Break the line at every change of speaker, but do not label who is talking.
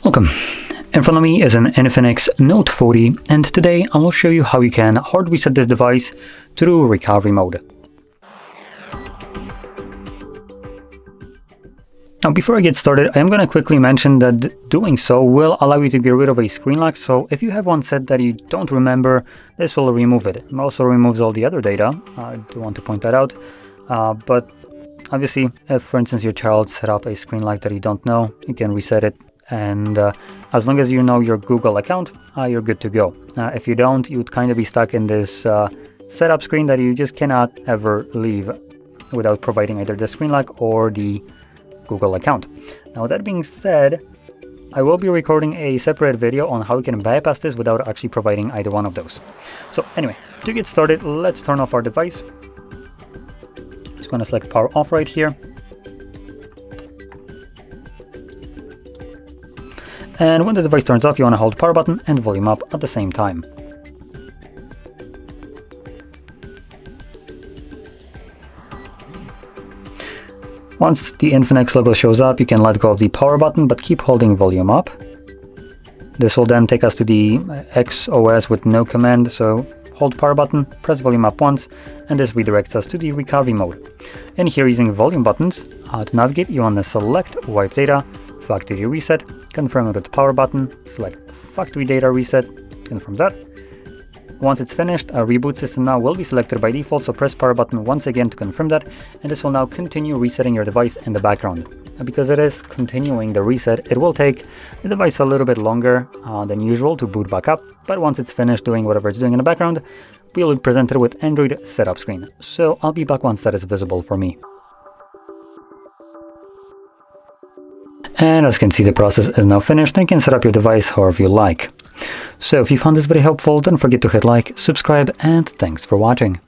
Welcome. In front of me is an INFINIX Note 40, and today I will show you how you can hard reset this device through recovery mode. Now, before I get started, I am going to quickly mention that doing so will allow you to get rid of a screen lock. So if you have one set that you don't remember, this will remove it. It also removes all the other data. I do want to point that out. But obviously, if, for instance, your child set up a screen lock that you don't know, you can reset it. And as long as you know your Google account, you're good to go. If you don't, you'd kind of be stuck in this setup screen that you just cannot ever leave without providing either the screen lock or the Google account. Now, that being said, I will be recording a separate video on how you can bypass this without actually providing either one of those. So anyway, to get started, let's turn off our device. Just going to select power off right here. And when the device turns off, you want to hold power button and volume up at the same time. Once the INFINIX logo shows up, you can let go of the power button, but keep holding volume up. This will then take us to the XOS with no command, so hold power button, press volume up once, and this redirects us to the recovery mode. And here, using volume buttons, to navigate, you want to select wipe data, factory reset, confirm with the power button, select factory data reset, confirm that. Once it's finished, a reboot system now will be selected by default, so press power button once again to confirm that, and this will now continue resetting your device in the background. Because it is continuing the reset, it will take the device a little bit longer than usual to boot back up, but once it's finished doing whatever it's doing in the background, we will be presented with Android setup screen. So I'll be back once that is visible for me. And as you can see, the process is now finished, and you can set up your device however you like. So if you found this video helpful, don't forget to hit like, subscribe, and thanks for watching.